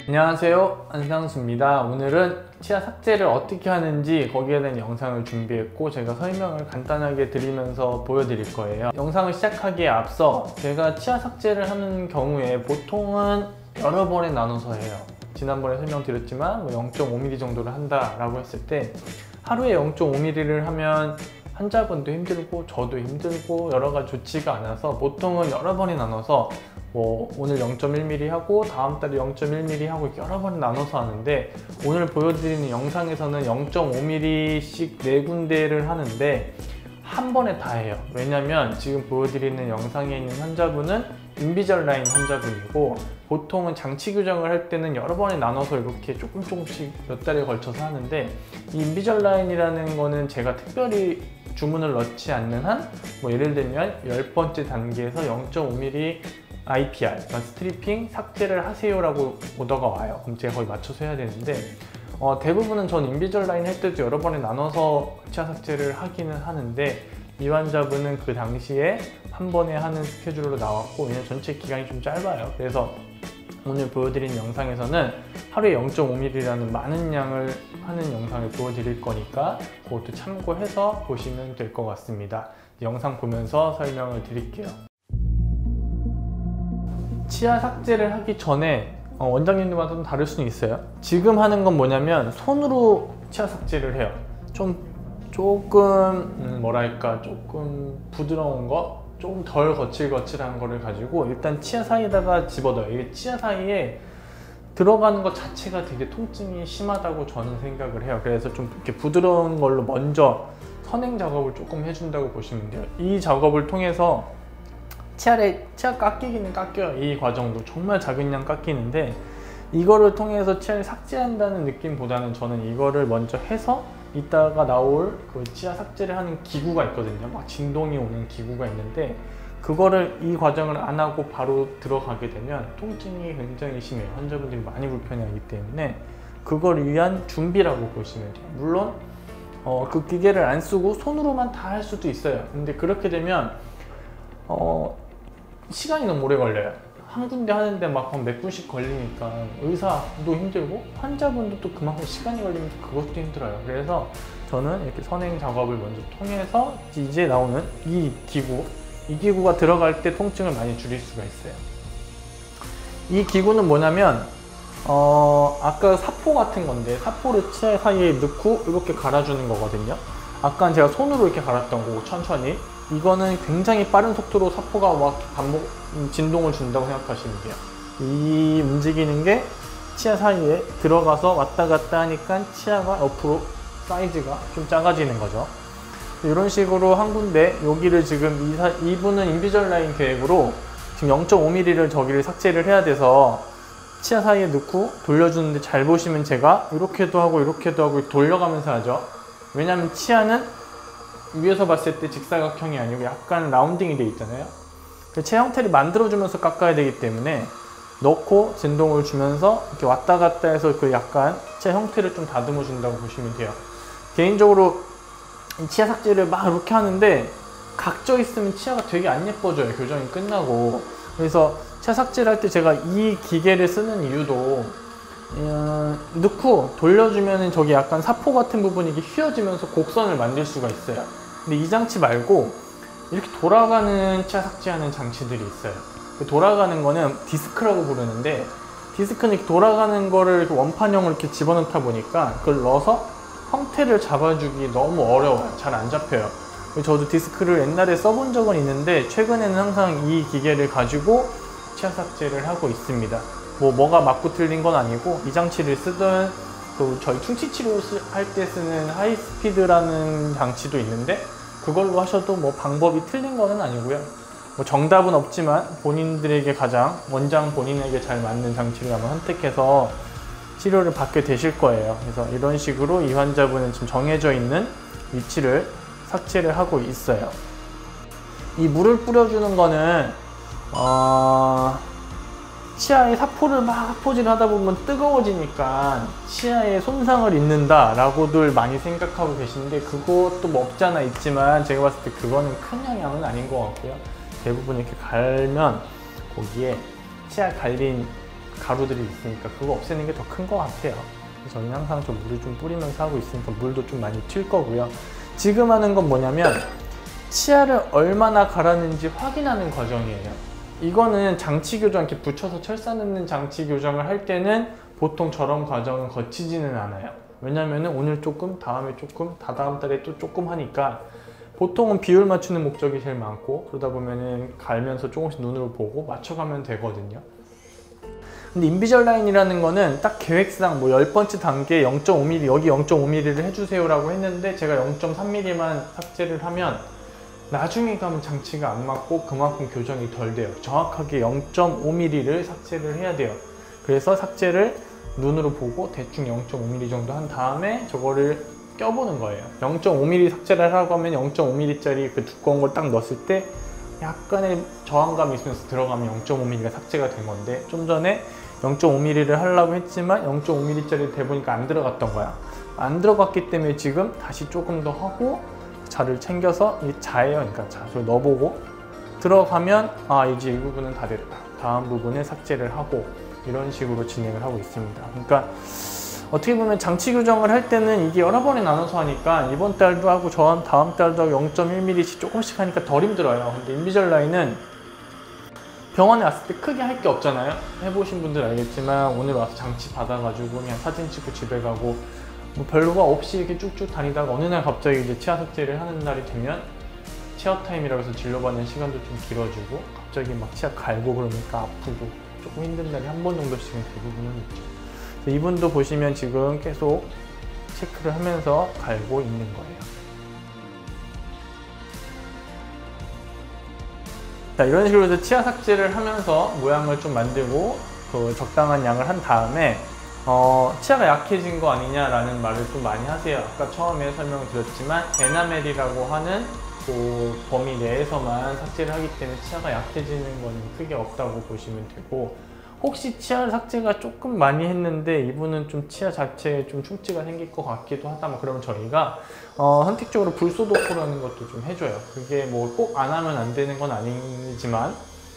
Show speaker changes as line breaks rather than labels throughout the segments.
안녕하세요, 안상수입니다. 오늘은 치아 삭제를 어떻게 하는지 거기에 대한 영상을 준비했고 제가 설명을 간단하게 드리면서 보여드릴 거예요. 영상을 시작하기에 앞서 제가 치아 삭제를 하는 경우에 보통은 여러 번에 나눠서 해요. 지난번에 설명드렸지만 0.5mm 정도를 한다라고 했을 때 하루에 0.5mm를 하면 환자분도 힘들고 저도 힘들고 여러 가지 좋지가 않아서 보통은 여러 번에 나눠서 오늘 0.1mm 하고 다음 달에 0.1mm 하고 이렇게 여러 번에 나눠서 하는데, 오늘 보여드리는 영상에서는 0.5mm씩 4군데를 하는데 한 번에 다 해요. 왜냐면 지금 보여드리는 영상에 있는 환자분은 인비절라인 환자분이고 보통은 장치 교정을 할 때는 여러 번에 나눠서 이렇게 조금씩 몇 달에 걸쳐서 하는데, 이 인비절라인이라는 거는 제가 특별히 주문을 넣지 않는 한 예를 들면 10번째 단계에서 0.5mm IPR, 그러니까 스트리핑 삭제를 하세요 라고 오더가 와요. 그럼 제가 거의 맞춰서 해야 되는데 대부분은 전 인비절라인 할 때도 여러 번에 나눠서 치아 삭제를 하기는 하는데, 이 환자분은 그 당시에 한 번에 하는 스케줄로 나왔고 왜냐면 전체 기간이 좀 짧아요. 그래서 오늘 보여드린 영상에서는 하루에 0.5mm라는 많은 양을 하는 영상을 보여드릴 거니까 그것도 참고해서 보시면 될 것 같습니다. 영상 보면서 설명을 드릴게요. 치아 삭제를 하기 전에 원장님들마다 좀 다를 수는 있어요. 지금 하는 건 뭐냐면 손으로 치아 삭제를 해요. 조금 부드러운 거, 조금 덜 거칠거칠한 거를 가지고 일단 치아 사이에다가 집어넣어요. 이게 치아 사이에 들어가는 것 자체가 되게 통증이 심하다고 저는 생각을 해요. 그래서 좀 이렇게 부드러운 걸로 먼저 선행 작업을 조금 해준다고 보시면 돼요. 이 작업을 통해서 치아 깎이기는 깎여요. 이 과정도 정말 작은 양 깎이는데, 이거를 통해서 치아를 삭제한다는 느낌보다는 저는 이거를 먼저 해서 이따가 나올 그 치아 삭제를 하는 기구가 있거든요. 막 진동이 오는 기구가 있는데 그거를 이 과정을 안 하고 바로 들어가게 되면 통증이 굉장히 심해요. 환자분들이 많이 불편해하기 때문에 그걸 위한 준비라고 보시면 돼요. 물론 그 기계를 안 쓰고 손으로만 다 할 수도 있어요. 근데 그렇게 되면 시간이 너무 오래 걸려요. 한 군데 하는데 막 몇 분씩 걸리니까 의사도 힘들고 환자분도 또 그만큼 시간이 걸리면서 그것도 힘들어요. 그래서 저는 이렇게 선행 작업을 먼저 통해서 이제 나오는 이 기구가 들어갈 때 통증을 많이 줄일 수가 있어요. 이 기구는 뭐냐면 아까 사포 같은 건데, 사포를 치아 사이에 넣고 이렇게 갈아주는 거거든요. 아까 제가 손으로 이렇게 갈았던 거고 천천히, 이거는 굉장히 빠른 속도로 사포가 막 진동을 준다고 생각하시면 돼요. 이 움직이는 게 치아 사이에 들어가서 왔다 갔다 하니까 치아가 옆으로 사이즈가 좀 작아지는 거죠. 이런 식으로 한 군데, 여기를 지금 이분은 인비절라인 계획으로 지금 0.5mm를 저기를 삭제를 해야 돼서 치아 사이에 넣고 돌려주는데, 잘 보시면 제가 이렇게도 하고 이렇게도 하고 돌려가면서 하죠. 왜냐하면 치아는 위에서 봤을 때 직사각형이 아니고 약간 라운딩이 되어 있잖아요. 치아 형태를 만들어주면서 깎아야 되기 때문에 넣고 진동을 주면서 이렇게 왔다 갔다 해서 그 약간 치아 형태를 좀 다듬어 준다고 보시면 돼요. 개인적으로 치아 삭제를 막 이렇게 하는데 각져 있으면 치아가 되게 안 예뻐져요, 교정이 끝나고. 그래서 치아 삭제를 할 때 제가 이 기계를 쓰는 이유도 넣고 돌려주면 저기 약간 사포 같은 부분이 이렇게 휘어지면서 곡선을 만들 수가 있어요. 근데 이 장치 말고 이렇게 돌아가는 치아 삭제하는 장치들이 있어요. 돌아가는 거는 디스크라고 부르는데, 디스크는 이렇게 돌아가는 거를 원판형으로 이렇게 집어넣다 보니까 그걸 넣어서 형태를 잡아주기 너무 어려워요. 잘 안 잡혀요. 저도 디스크를 옛날에 써본 적은 있는데 최근에는 항상 이 기계를 가지고 치아 삭제를 하고 있습니다. 뭐가 맞고 틀린 건 아니고, 이 장치를 쓰든 또 저희 충치 치료 할 때 쓰는 하이스피드라는 장치도 있는데 그걸로 하셔도 방법이 틀린 거는 아니고요. 정답은 없지만 본인들에게 원장 본인에게 잘 맞는 장치를 한번 선택해서 치료를 받게 되실 거예요. 그래서 이런 식으로 이 환자분은 지금 정해져 있는 위치를 삭제를 하고 있어요. 이 물을 뿌려주는 거는 치아에 사포를 막 사포질 하다 보면 뜨거워지니까 치아에 손상을 입는다 라고들 많이 생각하고 계시는데, 그것도 없지 않아 있지만 제가 봤을 때 그거는 큰 영향은 아닌 것 같고요. 대부분 이렇게 갈면 거기에 치아 갈린 가루들이 있으니까 그거 없애는 게 더 큰 것 같아요. 저희는 항상 좀 물을 좀 뿌리면서 하고 있으니까 물도 좀 많이 튈 거고요. 지금 하는 건 뭐냐면 치아를 얼마나 갈았는지 확인하는 과정이에요. 이거는 장치 교정, 이렇게 붙여서 철사 넣는 장치 교정을 할 때는 보통 저런 과정은 거치지는 않아요. 왜냐면 오늘 조금, 다음에 조금, 다다음 달에 또 조금 하니까 보통은 비율 맞추는 목적이 제일 많고, 그러다 보면은 갈면서 조금씩 눈으로 보고 맞춰가면 되거든요. 근데 인비절라인이라는 거는 딱 계획상 뭐 10번째 단계 0.5mm, 여기 0.5mm를 해주세요 라고 했는데 제가 0.3mm만 삭제를 하면 나중에 가면 장치가 안 맞고 그만큼 교정이 덜 돼요. 정확하게 0.5mm를 삭제를 해야 돼요. 그래서 삭제를 눈으로 보고 대충 0.5mm 정도 한 다음에 저거를 껴보는 거예요. 0.5mm 삭제를 하라고 하면 0.5mm짜리 그 두꺼운 걸 딱 넣었을 때 약간의 저항감이 있으면서 들어가면 0.5mm가 삭제가 된 건데, 좀 전에 0.5mm를 하려고 했지만 0.5mm짜리 대보니까 안 들어갔던 거야. 안 들어갔기 때문에 지금 다시 조금 더 하고 자를 챙겨서 이 자예요. 그러니까 자를 넣어보고 들어가면 이제 이 부분은 다 됐다. 다음 부분에 삭제를 하고 이런 식으로 진행을 하고 있습니다. 그러니까 어떻게 보면 장치 교정을 할 때는 이게 여러 번에 나눠서 하니까 이번 달도 하고 다음 달도 하고 0.1mm씩 조금씩 하니까 덜 힘들어요. 근데 인비절라인은 병원에 왔을 때 크게 할 게 없잖아요. 해보신 분들 알겠지만 오늘 와서 장치 받아가지고 그냥 사진 찍고 집에 가고 뭐 별로가 없이 이렇게 쭉쭉 다니다가 어느 날 갑자기 이제 치아 삭제를 하는 날이 되면 체어 타임이라고 해서 진료받는 시간도 좀 길어지고 갑자기 막 치아 갈고 그러니까 아프고 조금 힘든 날이 한 번 정도씩은 대부분은 있죠. 이분도 보시면 지금 계속 체크를 하면서 갈고 있는 거예요. 자, 이런 식으로 해서 치아 삭제를 하면서 모양을 좀 만들고 그 적당한 양을 한 다음에 치아가 약해진 거 아니냐라는 말을 좀 많이 하세요. 아까 처음에 설명을 드렸지만 에나멜이라고 하는 그 범위 내에서만 삭제를 하기 때문에 치아가 약해지는 건 크게 없다고 보시면 되고, 혹시 치아 삭제가 조금 많이 했는데 이분은 좀 치아 자체에 좀 충치가 생길 것 같기도 하다, 그러면 저희가 선택적으로 불소도포라는 것도 좀 해줘요. 그게 뭐 꼭 안 하면 안 되는 건 아니지만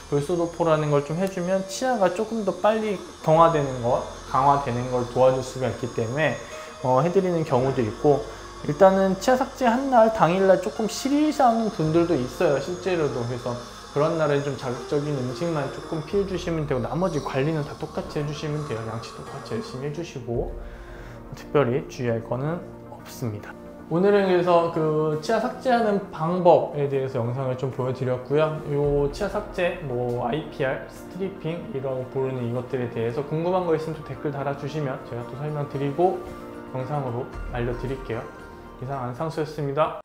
불소도포라는 걸 좀 해주면 치아가 조금 더 빨리 경화되는 것, 강화되는 걸 도와줄 수가 있기 때문에 해드리는 경우도 있고, 일단은 치아 삭제 한 날 당일날 조금 시리시하는 분들도 있어요, 실제로도. 그래서 그런 날은 좀 자극적인 음식만 조금 피해주시면 되고 나머지 관리는 다 똑같이 해주시면 돼요. 양치 똑같이 열심히 해주시고 특별히 주의할 거는 없습니다. 오늘은 그래서 그 치아 삭제하는 방법에 대해서 영상을 좀 보여드렸고요. 요 치아 삭제, 뭐 IPR, 스트리핑 이라고 부르는 이것들에 대해서 궁금한 거 있으면 또 댓글 달아주시면 제가 또 설명드리고 영상으로 알려드릴게요. 이상 안상수였습니다.